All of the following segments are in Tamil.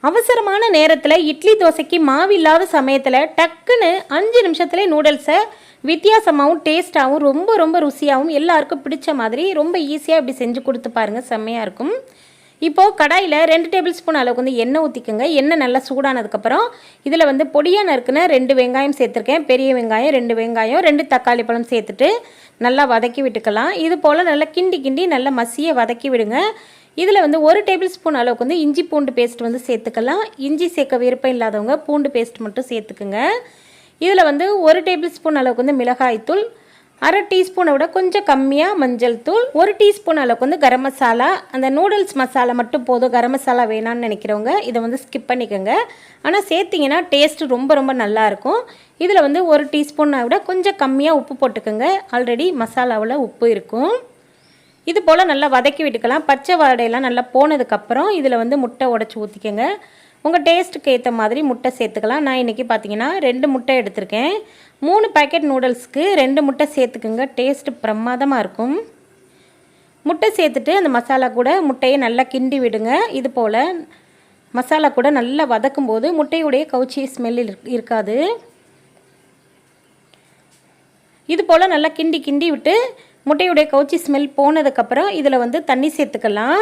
அவசரமான நேரத்தில் இட்லி தோசைக்கு மாவு இல்லாத சமயத்தில் டக்குன்னு 5 நிமிஷத்துலேயே நூடுல்ஸை வித்தியாசமாகவும் டேஸ்ட்டாகவும் ரொம்ப ரொம்ப ருசியாகவும் எல்லாருக்கும் பிடிச்ச மாதிரி ரொம்ப ஈஸியாக இப்படி செஞ்சு கொடுத்து பாருங்கள், செம்மையாக இருக்கும். இப்போது கடாயில் 2 டேபிள் ஸ்பூன் அளவுக்கு வந்து எண்ணெய் ஊற்றிக்கோங்க. எண்ணெய் நல்லா சூடானதுக்கப்புறம் இதில் வந்து பொடியாக நறுக்குன்னு 2 வெங்காயம் சேர்த்துருக்கேன். பெரிய வெங்காயம் 2 வெங்காயம் 2 தக்காளி பழம் சேர்த்துட்டு நல்லா வதக்கி விட்டுக்கலாம். இது போல் நல்லா கிண்டி நல்லா மசியை வதக்கி விடுங்க. இதில் வந்து 1 டேபிள் ஸ்பூன் அளவுக்கு வந்து இஞ்சி பூண்டு பேஸ்ட் வந்து சேர்த்துக்கலாம். இஞ்சி சேர்க்க விருப்பம் இல்லாதவங்க பூண்டு பேஸ்ட் மட்டும் சேர்த்துக்குங்க. இதில் வந்து 1 டேபிள் ஸ்பூன் அளவுக்கு வந்து மிளகாய்த்தூள், 1/2 டீஸ்பூனை விட கொஞ்சம் கம்மியாக மஞ்சள் தூள், 1 டீஸ்பூன் அளவுக்கு வந்து கரம் மசாலா. அந்த நூடுல்ஸ் மசாலா மட்டும் போதும், கரம் மசாலா வேணான்னு நினைக்கிறவங்க இதை வந்து ஸ்கிப் பண்ணிக்கோங்க. ஆனால் சேர்த்திங்கன்னா டேஸ்ட்டு ரொம்ப ரொம்ப நல்லாயிருக்கும். இதில் வந்து 1 டீஸ்பூனை விட கொஞ்சம் கம்மியாக உப்பு போட்டுக்கோங்க. ஆல்ரெடி மசாலாவில் உப்பு இருக்கும். இது போல் நல்லா வதக்கி விட்டுக்கலாம். பச்சை வாடையெல்லாம் நல்லா போனதுக்கப்புறம் இதில் வந்து முட்டை உடச்சி ஊற்றிக்கோங்க. உங்கள் டேஸ்ட்டுக்கு ஏற்ற மாதிரி முட்டை சேர்த்துக்கலாம். நான் இன்றைக்கி பார்த்தீங்கன்னா 2 முட்டை எடுத்திருக்கேன். 3 பேக்கெட் நூடுல்ஸ்க்கு 2 முட்டை சேர்த்துக்குங்க. டேஸ்ட்டு பிரமாதமாக இருக்கும். முட்டை சேர்த்துட்டு அந்த மசாலா கூட முட்டையை நல்லா கிண்டி விடுங்க. இது போல் மசாலா கூட நல்லா வதக்கும் போது முட்டையுடைய கவுச்சி ஸ்மெல் இருக்காது. இது போல் நல்லா கிண்டி விட்டு முட்டையுடைய கவுச்சி ஸ்மெல் போனதுக்கப்புறம் இதில் வந்து தண்ணி சேர்த்துக்கலாம்.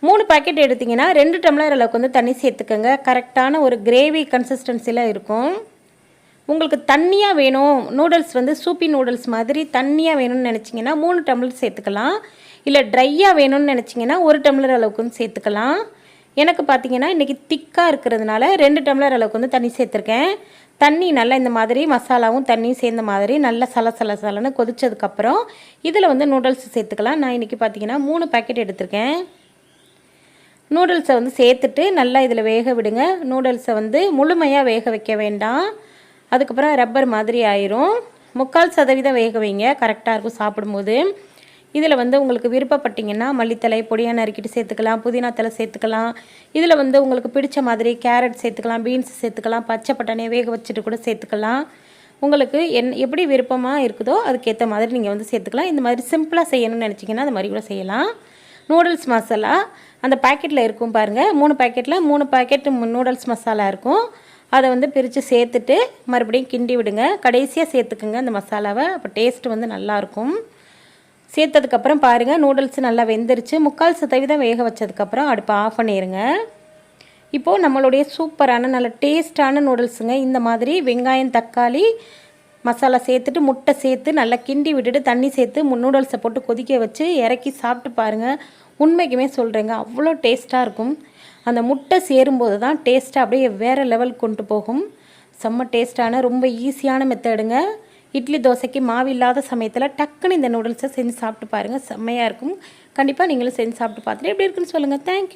3 பேக்கெட் எடுத்திங்கன்னா 2 டம்ளர் அளவுக்கு வந்து தண்ணி சேர்த்துக்கோங்க. கரெக்டான ஒரு கிரேவி கன்சிஸ்டன்சியில் இருக்கும். உங்களுக்கு தண்ணியாக வேணும், நூடுல்ஸ் வந்து சூப்பி நூடுல்ஸ் மாதிரி தண்ணியாக வேணும்னு நினச்சிங்கன்னா 3 டம்ளர் சேர்த்துக்கலாம். இல்லை ட்ரையாக வேணும்னு நினச்சிங்கன்னா 1 டம்ளர் அளவுக்கு வந்து சேர்த்துக்கலாம். எனக்கு பார்த்தீங்கன்னா இன்றைக்கி திக்காக இருக்கிறதுனால 2 டம்ளர் அளவுக்கு வந்து தண்ணி சேர்த்துருக்கேன். தண்ணி நல்லா இந்த மாதிரி மசாலாவும் தண்ணியும் சேர்ந்த மாதிரி நல்லா சலன்னு கொதிச்சதுக்கப்புறம் இதில் வந்து நூடுல்ஸ் சேர்த்துக்கலாம். நான் இன்றைக்கி பார்த்தீங்கன்னா 3 பேக்கெட் எடுத்திருக்கேன். நூடுல்ஸை வந்து சேர்த்துட்டு நல்லா இதில் வேக விடுங்க. நூடுல்ஸை வந்து முழுமையாக வேக வைக்க வேண்டாம், அதுக்கப்புறம் ரப்பர் மாதிரி ஆயிரும். 3/4% வேக வைங்க, கரெக்டாக இருக்கும் சாப்பிடும்போது. இதில் வந்து உங்களுக்கு விருப்பப்பட்டிங்கன்னா மல்லித்தலை பொடியாக நறுக்கிட்டு சேர்த்துக்கலாம், புதினா தலை சேர்த்துக்கலாம். இதில் வந்து உங்களுக்கு பிடிச்ச மாதிரி கேரட் சேர்த்துக்கலாம், பீன்ஸ் சேர்த்துக்கலாம், பச்சை பட்டாணியை வேக வச்சுட்டு கூட சேர்த்துக்கலாம். உங்களுக்கு எப்படி விருப்பமாக இருக்குதோ அதுக்கேற்ற மாதிரி நீங்கள் வந்து சேர்த்துக்கலாம். இந்த மாதிரி சிம்பிளாக செய்யணும்னு நினச்சிங்கன்னா அது மாதிரி கூட செய்யலாம். நூடுல்ஸ் மசாலா அந்த பேக்கெட்டில் இருக்கும் பாருங்கள். 3 பேக்கெட்டில் 3 பேக்கெட் நூடுல்ஸ் மசாலா இருக்கும். அதை வந்து பிரித்து சேர்த்துட்டு மறுபடியும் கிண்டி விடுங்க. கடைசியாக சேர்த்துக்குங்க அந்த மசாலாவை, அப்போ டேஸ்ட்டு வந்து நல்லாயிருக்கும். சேர்த்ததுக்கப்புறம் பாருங்கள் நூடுல்ஸ் நல்லா வெந்துருச்சு. 3/4% வேக வச்சதுக்கப்புறம் அடுப்பை ஆஃப் பண்ணிடுங்க. இப்போது நம்மளுடைய சூப்பரான நல்ல டேஸ்ட்டான நூடுல்ஸுங்க. இந்த மாதிரி வெங்காயம் தக்காளி மசாலா சேர்த்துட்டு முட்டை சேர்த்து நல்லா கிண்டி விட்டுட்டு தண்ணி சேர்த்து நூடுல்ஸை போட்டு கொதிக்க வச்சு இறக்கி சாப்பிட்டு பாருங்கள். உண்மைக்குமே சொல்கிறேங்க, அவ்வளோ டேஸ்ட்டாக இருக்கும். அந்த முட்டை சேரும்போது தான் டேஸ்ட்டாக அப்படியே வேறு லெவல் கொண்டு போகும். செம்ம டேஸ்ட்டான ரொம்ப ஈஸியான மெத்தடுங்க. இட்லி தோசைக்கு மாவு இல்லாத சமயத்தில் டக்குன்னு இந்த நூடுல்ஸை செஞ்சு சாப்பிட்டு பாருங்கள், செம்மையாக இருக்கும். கண்டிப்பாக நீங்களும் செஞ்சு சாப்பிட்டு பார்த்துட்டு எப்படி இருக்குன்னு சொல்லுங்கள். தேங்க்யூ.